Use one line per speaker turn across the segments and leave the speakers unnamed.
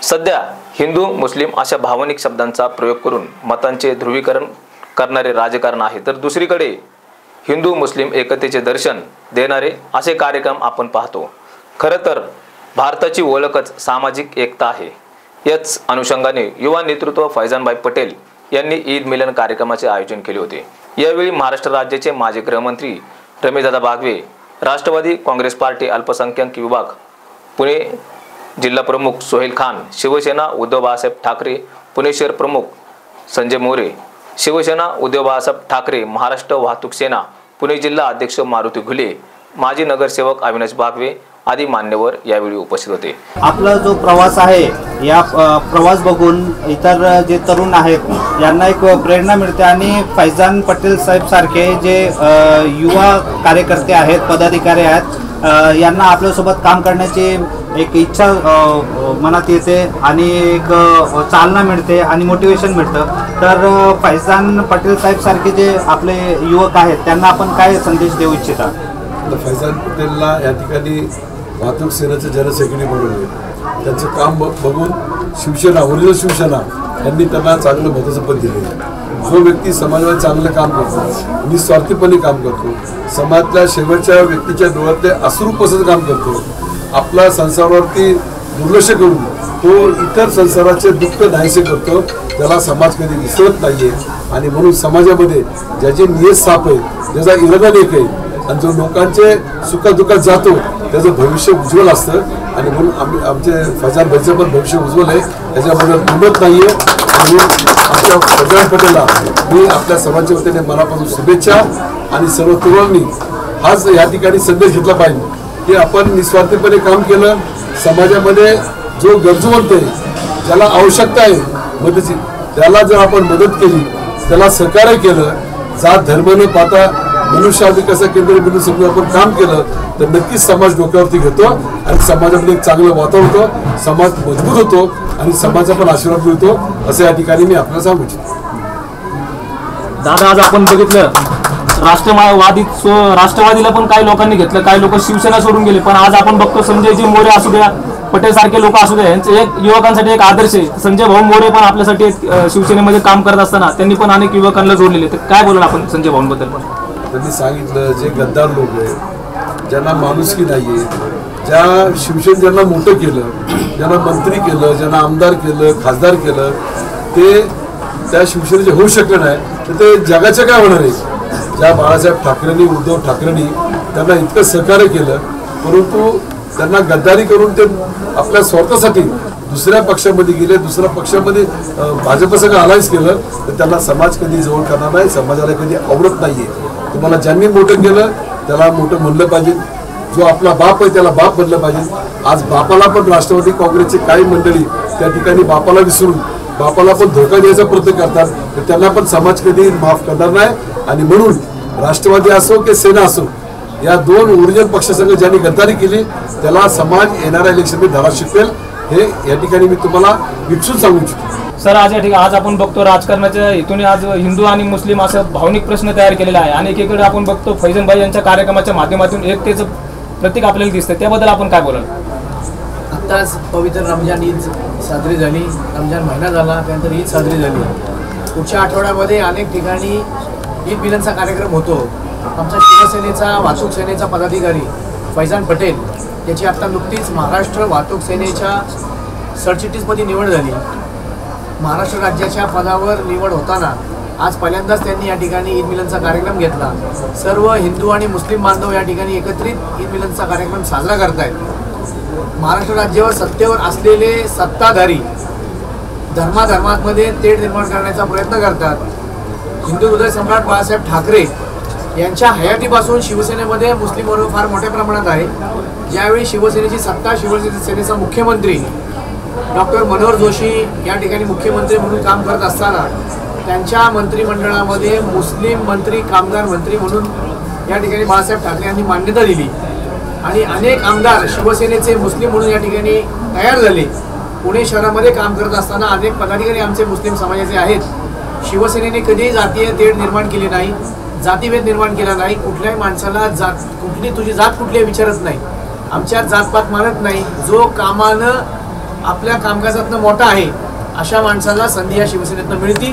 सध्या हिंदू मुस्लिम अशा भावनिक शब्दांचा प्रयोग करून मतांचे ध्रुवीकरण करणारे राजकारण आहे, तर दुसरीकडे हिंदू मुस्लिम एकतेचे दर्शन देणारे असे कार्यक्रम आपण पाहतो। खरं तर भारताची ओळखच सामाजिक एकता आहे। याच अनुषंगाने युवा नेतृत्व फैजानभाई पटेल यांनी ईद मिलन कार्यक्रमाचे आयोजन केले होते। यावेळी महाराष्ट्र राज्याचे माजी गृहमंत्री रमेशदादा बागवे, राष्ट्रवादी काँग्रेस पार्टी अल्पसंख्याक विभाग पुणे जिल्हा प्रमुख सोहेल खान, शिवसेना उद्धव बाळासाहेब ठाकरे पुणे शहर प्रमुख संजय मोरे, शिवसेना उद्धव बाळासाहेब ठाकरे महाराष्ट्र वाहतूक सेना पुणे जिल्हा अध्यक्ष मारुती घुले, माजी नगरसेवक अविनाश बागवे आदी मान्यवर यावेळी उपस्थित होते।
आपला जो प्रवास आहे या प्रवास बघून इतर जे तरुण आहेत यांना एक प्रेरणा मिळते आणि फैजान पटेल साहेब सारखे जे युवा कार्यकर्ते आहेत, पदाधिकारी आहेत, यांना आपल्यासोबत काम करण्याची एक इच्छा मनात येते आणि एक चालना मिळते आणि मोटिवेशन मिळतं। तर फैजान पटेल साहेब सारखे जे आपले युवक आहेत त्यांना आपण काय संदेश देऊ इच्छिता?
फैजान पटेलला या ठिकाणी वाहतूक सेनेचे जनसेक्रेटरी बनवले, त्यांचं काम बघून शिवसेना ओरिजिनल शिवसेना यांनी त्यांना चांगलं महत्त्वाचं पद दिले। जो व्यक्ती समाजात चांगलं काम करतो, निस्वार्थीपणे काम करतो, समाजातल्या शेवटच्या व्यक्तीच्या डोळ्यातले अश्रू पुसत काम करतो, आपला संसारावरती दुर्लक्ष करून तो इतर संसाराचे दुःख नाहीसे करतो, त्याला समाज कधी विसरत नाहीये। आणि म्हणून समाजामध्ये ज्याचे नियत साफ आहे, ज्याचा इरादा लेख आहे आणि जो लोकांचे सुखादुःखात जातो त्याचं भविष्य उज्ज्वल असतं। आणि म्हणून आमचे फैजान भाईचं पण भविष्य उज्ज्वल आहे, त्याच्याबद्दल दुमत नाही आहे। आणि आमच्या फैजान पटेलला मी आपल्या सर्वांच्या वतीने मनापासून शुभेच्छा आणि सर्व तरुणांनी हाच या ठिकाणी संदेश घेतला पाहिजे की आपण निस्वार्थीपणे काम केलं, समाजामध्ये जो गरजूवंत आहे, ज्याला आवश्यकता आहे मदतीची, त्याला जर आपण मदत केली, त्याला सहकार्य केलं, जात धर्म न पाहता मनुष्याधिकाराचा केंद्रबिंदू समजून आपण काम केलं तर नक्कीच समाज डोक्यावरती घेतो आणि समाजामध्ये एक चांगलं वातावरण होतं, समाज मजबूत होतो आणि समाजाचा पण आशीर्वाद मिळतो, असं या ठिकाणी मी आपल्याला सांगू इच्छितो।
दादा, आज आपण बघितलं राष्ट्रवादीला पण काही लोकांनी घेतलं, काही लोक शिवसेना सोडून गेले, पण आज आपण बघतो संजयजी मोरे असू द्या, पटेल सारखे लोक असू द्या, यांचे एक युवकांसाठी एक आदर्श आहे। संजय भाऊ मोरे पण आपल्यासाठी शिवसेनेमध्ये काम करत असताना त्यांनी पण अनेक युवकांना जोडलेले, तर काय बोलणार आपण संजय भाऊंबद्दल?
त्यांनी सांगितलं जे गद्दार लोक आहेत, ज्यांना माणुसकी नाही आहे, ज्या शिवसेनेला मोठं केलं, ज्यांना मंत्री केलं, ज्यांना आमदार केलं, खासदार केलं, ते त्या शिवसेनेचे होऊ शकले नाही, तर ते जगाच्या काय होणार आहे? ज्या बाळासाहेब ठाकरेंनी, उद्धव ठाकरेंनी त्यांना इतकं सहकार्य केलं, परंतु त्यांना गद्दारी करून ते आपल्या स्वार्थासाठी दुसऱ्या पक्षामध्ये गेले, दुसऱ्या पक्षामध्ये भाजपसंग अलायन्स केलं, तर त्यांना समाज कधी जवळ करणार नाही, समाजाला कधी आवडत नाहीये। तुम्हाला ज्यांनी मोठं केलं त्याला मोठं म्हणलं पाहिजे, जो आपला बाप आहे त्याला बाप म्हणलं पाहिजे। आज बापाला पण राष्ट्रवादी काँग्रेसचे काही मंडळी त्या ठिकाणी बापाला विसरून बापाला पण धोका द्यायचा प्रयत्न करतात, तर त्यांना पण समाज कधी माफ करणार नाही। आणि म्हणून राष्ट्रवादी असो की सेना असो, या दोन ओरिजिनल पक्षासंघ ज्यांनी गद्दारी केली त्याला समाज येणाऱ्या इलेक्शनमध्ये धडा शिकवेल, हे या ठिकाणी मी तुम्हाला विकसून सांगू इच्छितो।
सर, आज या ठिकाणी आज आपण बघतो राजकारणाच्या हेतूने आज हिंदू आणि मुस्लिम असं भावनिक प्रश्न तयार केलेला आहे आणि एकीकडे आपण बघतो फैजानभाई यांच्या कार्यक्रमाच्या माध्यमातून एकतेचं प्रतीक आपल्याला दिसतं, त्याबद्दल आपण काय बोलाल?
आत्ताच पवित्र रमजान ईद साजरी झाली, रमजान महिना झाला, त्यानंतर ईद साजरी झाली। पुढच्या आठवड्यामध्ये अनेक ठिकाणी ईद मिलनचा कार्यक्रम होतो। आमचा शिवसेनेचा वाहतूक सेनेचा पदाधिकारी फैजान पटेल याची आत्ता नुकतीच महाराष्ट्र वाहतूक सेनेच्या सरचिटणीसपदी निवड झाली। महाराष्ट्र राज्याच्या पदावर निवड होताना आज पहिल्यांदाच त्यांनी या ठिकाणी ईद मिलनचा कार्यक्रम घेतला। सर्व हिंदू आणि मुस्लिम बांधव या ठिकाणी एकत्रित ईद मिलनचा कार्यक्रम साजरा करतायत। महाराष्ट्र राज्यावर सत्तेवर असलेले सत्ताधारी धर्माधर्मांमध्ये तेढ निर्माण करण्याचा प्रयत्न करतात। हिंदू हृदय सम्राट बाळासाहेब ठाकरे यांच्या हयातीपासून शिवसेनेमध्ये मुस्लिम वर्ग फार मोठ्या प्रमाणात आहे। ज्यावेळी शिवसेनेची सत्ता, शिवसेनेचा मुख्यमंत्री डॉक्टर मनोहर जोशी या ठिकाणी मुख्यमंत्री म्हणून काम करत असताना त्यांच्या मंत्रिमंडळामध्ये मुस्लिम मंत्री, कामगार मंत्री म्हणून या ठिकाणी बाळासाहेब ठाकरे यांनी मान्यता दिली आणि अनेक आमदार शिवसेनेचे मुस्लिम म्हणून या ठिकाणी तयार झाले। पुणे शहरामध्ये काम करत असताना अनेक पदाधिकारी आमचे मुस्लिम समाजाचे आहेत। शिवसेनेने कधीही जातीय तेढ निर्माण केली नाही, जातीभेद निर्माण केला नाही, कुठल्याही माणसाला तुझी जात कुठली विचारत नाही, आमच्यात जातपात मानत नाही। जो कामानं आपल्या कामकाजातनं मोठा आहे अशा माणसाला संधी या शिवसेनेतनं मिळती.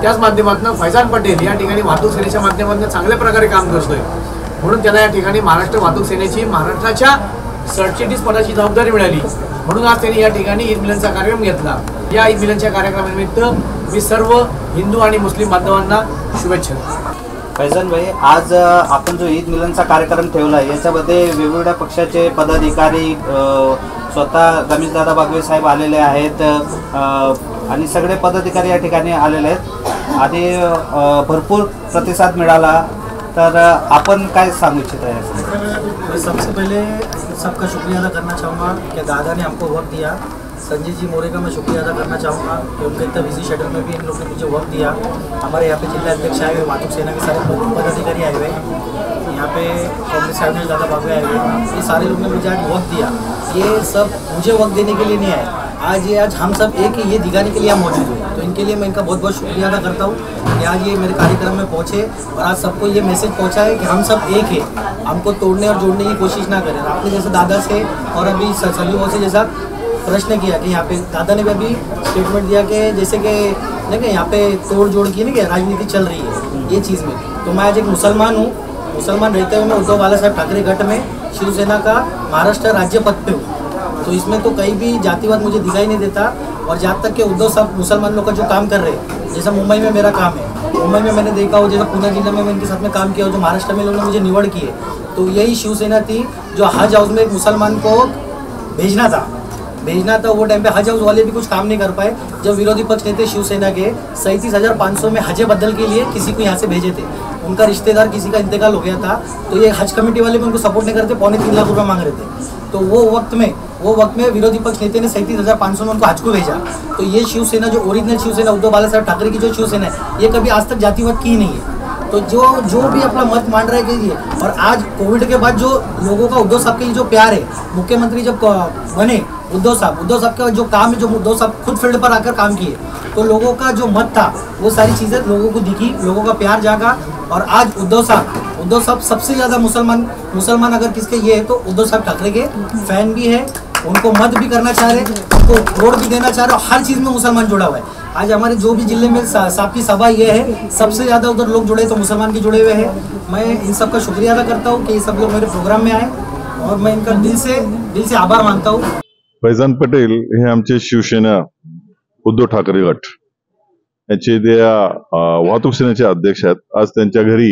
त्याच माध्यमातून फैजान पटेल या ठिकाणी वाहतूक सेनेच्या माध्यमातून चांगल्या प्रकारे काम करतोय, म्हणून त्यांना या ठिकाणी महाराष्ट्र वाहतूक सेनेची महाराष्ट्राच्या सरचिटणीसपदाची जबाबदारी मिळाली. म्हणून आज त्यांनी या ठिकाणी ईद मिलनचा कार्यक्रम घेतला. या ईद मिलनच्या कार्यक्रमानिमित्त मी सर्व हिंदू आणि मुस्लिम बांधवांना शुभेच्छा.
फैजान भाई, आज आपण जो ईद मिलनचा कार्यक्रम ठेवला याच्यामध्ये वेगवेगळ्या पक्षाचे पदाधिकारी, स्वतः रमेशदादा बागवे साहेब आलेले आहेत आणि सगळे पदाधिकारी या ठिकाणी आलेले आहेत आणि भरपूर प्रतिसाद मिळाला. तर आपण काय सांगू इच्छित आहे?
मैं सबसे पहले सबका शुक्रिया अदा करना चाहूँगा कि दादा ने हमको वक्त दिया. संजय जी मोरे का मैं शुक्रिया अदा करना चाहूँगा कि उनके इतना बिजी शेड्यूल में भी इन लोगों ने मुझे वक्त दिया. हमारे यहाँ पे जिला अध्यक्ष आए हुए, वाहतूक सेना के सारे पदाधिकारी आए हुए, यहाँ पे कांग्रेस साहब ने ज़्यादा भाग आए हुए, ये सारे लोग ने मुझे आज वक्त दिया. ये सब मुझे वक्त देने के लिए नहीं आए, आज हम सब एक ही ये दिखाने के लिए हम मौजूद हुए. तो इनके लिए मैं इनका बहुत बहुत शुक्रिया अदा करता हूँ कि आज ये मेरे कार्यक्रम में पहुँचे और आज सबको ये मैसेज पहुँचा है कि हम सब एक है, हमको तोड़ने और जोड़ने की कोशिश ना करें. आपने जैसे दादा से और अभी संजू से जैसा प्रश्न किया कि यहाँ पे दादा ने भी अभी स्टेटमेंट दिया कि जैसे कि देखिए यहाँ पे तोड़ जोड़ की नहीं कि राजनीति चल रही है ये चीज़ में. तो मैं आज एक मुसलमान हूँ, मुसलमान रहते हुए मैं उद्धव बाला साहब ठाकरे गठ में शिवसेना का महाराष्ट्र राज्य पद पे हूँ. तो इसमें तो कहीं भी जातिवाद मुझे दिखाई नहीं देता. और जहाँ तक कि उद्धव साहब मुसलमान लोग का जो काम कर रहे हैं, जैसा मुंबई में मेरा काम है, मुंबई में मैंने देखा हो, जैसा पुणे जिले में मैं इनके साथ में काम किया हो, जो महाराष्ट्र में लोगों ने मुझे निवड़ की है, तो यही शिवसेना थी जो हज हाउस में एक मुसलमान को भेजना था. वो टाइम पे हज हाउस वाले भी कुछ काम नहीं कर पाए. जब विरोधी पक्ष नेता शिवसेना के 37,500 में हज बदल के लिए किसी को यहाँ से भेजे थे, उनका रिश्तेदार किसी का इंतकाल हो गया था, तो ये हज कमेटी वाले भी उनको सपोर्ट नहीं करते, 3.25 लाख रुपये मांग रहे थे. तो वो वक्त में विरोधी पक्ष नेता ने 37,500 में उनको हज को भेजा. तो ये शिवसेना जो ओरिजिनल शिवसेना उद्धव बाला साहब ठाकरे की जो शिवसेना है, ये कभी आज तक जातिवाद की नहीं है. तो जो भी अपना मत मान रहा है कि ये, और आज कोविड के बाद जो लोगों का उद्धव साहब के लिए जो प्यार है, मुख्यमंत्री जब बने उद्धव साहब का जो काम है, जो उद्धव साहब खुद फील्ड पर आकर काम किए, तो लोगों का जो मत था वो सारी चीज़ें लोगों को दिखी, लोगों का प्यार जागा. और आज उद्धव साहब सबसे ज़्यादा मुसलमान अगर किसके ये है तो उद्धव साहब ठाकरे के फैन भी है, उनको मत भी करना चाह रहे, उनको वोट भी देना चाह रहे, और हर चीज़ में मुसलमान जुड़ा हुआ है. आज हमारे जो भी जिले में साहब की सभा ये है, सबसे ज़्यादा उधर लोग जुड़े तो मुसलमान के जुड़े हुए हैं. मैं इन सब का शुक्रिया अदा करता हूँ कि ये सब लोग मेरे प्रोग्राम में आए और मैं इनका दिल से आभार मानता हूँ.
फैजान पटेल हे आमचे शिवसेना उद्धव ठाकरे गट याचे त्या वाहतूक सेनेचे अध्यक्ष आहेत. आज त्यांच्या घरी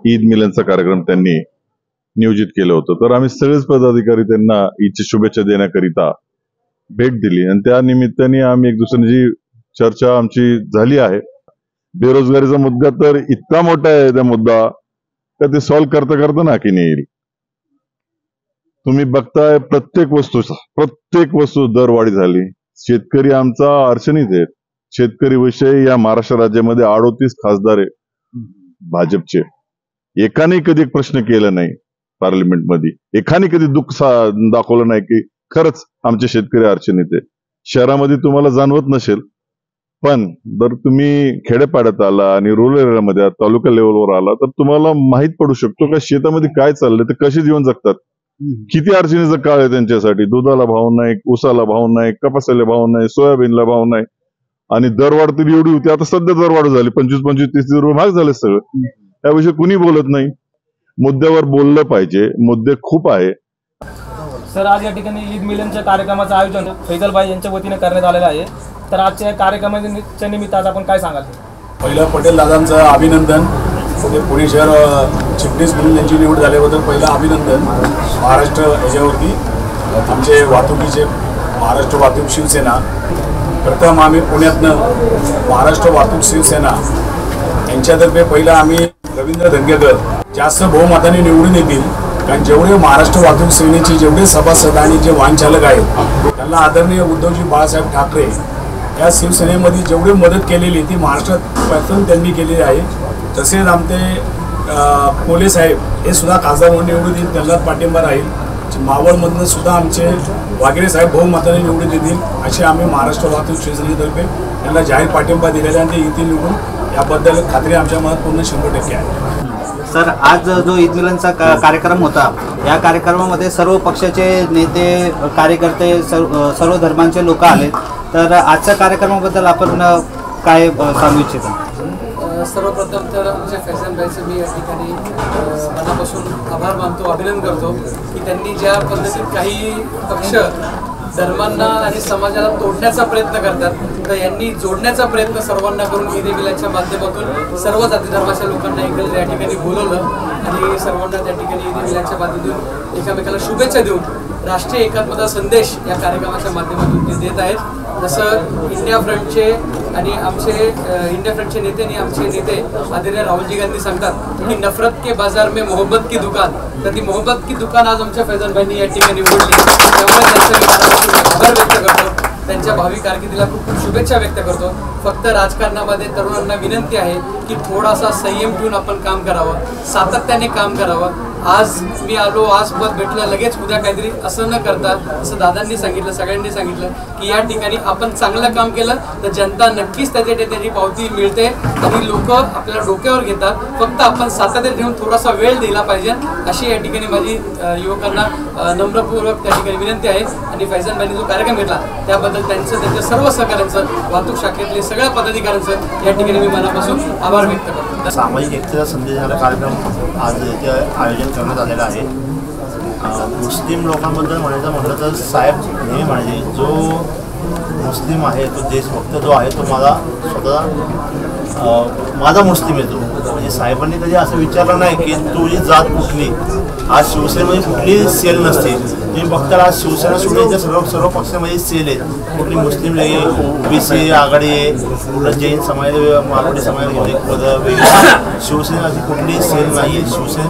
ईद मिलनचा कार्यक्रम त्यांनी नियोजित केलं होतं. तर आम्ही सगळेच पदाधिकारी त्यांना ईदची शुभेच्छा देण्याकरिता भेट दिली आणि त्या निमित्ताने आम्ही एक दुसऱ्याची चर्चा आमची झाली आहे. बेरोजगारीचा मुद्दा तर इतका मोठा आहे त्या मुद्दा का ते सॉल्व्ह करता नाकी नाही येईल. तुम्ही बघताय प्रत्येक वस्तू दरवाढी झाली. शेतकरी आमचा अडचणीत आहेत. शेतकरी विषयी या महाराष्ट्र राज्यामध्ये 38 खासदार आहे भाजपचे. एकाने कधी प्रश्न केला नाही पार्लमेंटमध्ये, एकाने कधी दुःख दाखवलं नाही की खरंच आमचे शेतकरी अडचणीत आहे. शहरामध्ये तुम्हाला जाणवत नसेल, पण जर तुम्ही खेडेपाड्यात आला आणि रुरल एरियामध्ये तालुका लेवलवर आला तर तुम्हाला माहित पडू शकतो का शेतामध्ये काय चाललंय, ते कसे जीवन जगतात, किती अडचणीचा काळ आहे त्यांच्यासाठी. दुधाला भाव नाही, ऊसाला भाव नाही, कपासाला भाव नाही, सोयाबीनला भाव नाही. आणि दरवाढ तरी एवढी होती, आता सध्या दरवाढ झाली 25-30 रुपये महाग झाले सगळं. त्याविषयी कुणी बोलत नाही. मुद्द्यावर बोललं पाहिजे, मुद्दे खूप आहे.
सर, आज या ठिकाणी ईद मिलनच्या कार्यक्रमाचं आयोजन फैजल भाई यांच्या वतीने करण्यात आलेलं आहे. तर आजच्या कार्यक्रमाच्या निमित्त आज आपण काय सांगाल?
पहिलं पटेल दादांचं अभिनंदन. पुणे शहर चिटणीस म्हणून त्यांची निवड झाल्याबद्दल पहिलं अभिनंदन. महाराष्ट्र याच्यावरती आमचे वाहतुकीचे महाराष्ट्र वाहतूक शिवसेना, प्रथम आम्ही पुण्यातनं महाराष्ट्र वाहतूक शिवसेना यांच्यातर्फे पहिलं आम्ही रवींद्र धंगेकर जास्त बहुमताने निवडून येतील. कारण जेवढे महाराष्ट्र वाहतूक सेनेचे जेवढे सभासद आणि जे वाहनचालक आहेत त्यांना आदरणीय उद्धवजी बाळासाहेब ठाकरे या शिवसेनेमध्ये जेवढी मदत केलेली ती महाराष्ट्रापासून त्यांनी केलेली आहे. तसेच आमचे कोले साहेब हे सुद्धा खासदार म्हणून निवडून येतील, त्यांना पाठिंबा राहील. मावळमधून सुद्धा आमचे वाघेरे साहेब बहुमताने निवडून येतील अशी आम्ही महाराष्ट्र वाहतूक शिवसेनेतर्फे त्यांना जाहीर पाठिंबा दिलेला आणि ते येतील निवडून, याबद्दल खात्री आमच्या मनात पूर्ण 100% आहे.
सर, आज जो ईद मिलनचा कार्यक्रम होता, या कार्यक्रमामध्ये सर्व पक्षाचे नेते, कार्यकर्ते, सर्व धर्मांचे लोक आले, तर आजच्या कार्यक्रमाबद्दल आपण काय सांगू इच्छिता?
सर्वप्रथम तर आमच्या फैजन भाईचं मी या ठिकाणी मनापासून आभार मानतो, अभिनंदन करतो की त्यांनी ज्या पद्धतीत काही पक्ष धर्मांना आणि समाजाला तोडण्याचा प्रयत्न करतात, तर यांनी जोडण्याचा प्रयत्न सर्वांना करून ईद मिलादच्या माध्यमातून सर्व जाती धर्माच्या लोकांना एकत्र या ठिकाणी बोलवलं आणि सर्वांना त्या ठिकाणी ईद मिलादच्या माध्यमातून एकमेकाला शुभेच्छा देऊन राष्ट्रीय एकात्मता संदेश या कार्यक्रमाच्या माध्यमातून ते देत आहेत. जसं इंडिया फ्रंटचे आणि आमचे इंडिया फ्रंटचे नेते आणि आमचे नेते आदरणीय राहुलजी गांधी सांगतात की नफरत के बाजार में मोहब्बत की दुकान, तर ती मोहब्बत की दुकान आज आमच्या फैजन भाईंनी या ठिकाणी उघडली. त्यामुळे त्यांचं आभार व्यक्त करतो, त्यांच्या भावी कारकिर्दीला खूप खूप शुभेच्छा व्यक्त करतो. फक्त राजकारणामध्ये तरुणांना विनंती आहे की थोडासा संयम ठेवून आपण काम करावं, सातत्याने काम करावं. आज मी आलो, आज पद भेटलं, लगेच उद्या काहीतरी असं न करता, असं दादांनी सांगितलं, सगळ्यांनी सांगितलं की या ठिकाणी आपण चांगलं काम केलं तर जनता नक्कीच त्याची पावती मिळते आणि लोक आपल्याला डोक्यावर घेतात. फक्त आपण सातत्य ठेवून थोडासा वेळ दिला पाहिजे, अशी या ठिकाणी माझी युवकांना नम्रपूर्वक त्या ठिकाणी विनंती आहे. आणि फैजन भाईंनी जो कार्यक्रम घेतला त्याबद्दल त्यांच्या सर्व सहकाऱ्यांचं, वाहतूक शाखेतले सगळ्या पदाधिकाऱ्यांचं या ठिकाणी मी मनापासून आभार व्यक्त करतो.
सामाजिक एकतेचा संदेश देणारा कार्यक्रम आज इथे आयोजन करण्यात आलेला आहे. मुस्लिम लोकांबद्दल म्हणायचं म्हटलं तर साहेब नेहमी म्हणायचे, जो मुस्लिम आहे तो देशभक्त जो आहे तो माझा मुस्लिम आहे तो. म्हणजे साहेबांनी कधी असं विचारलं नाही की तुझी जात कुठली. आज शिवसेनेमध्ये कुठलीही सेल नसते. तुम्ही बघता आज शिवसेना सोडून सर्व पक्षामध्ये सेल आहेत. कुठली मुस्लिम लगे ओबीसी आघाडी आहे, कुठलं जैन समाज, मराठी समाज, वेगळी शिवसेना अशी कुठलीही सेल नाही आहे. शिवसेना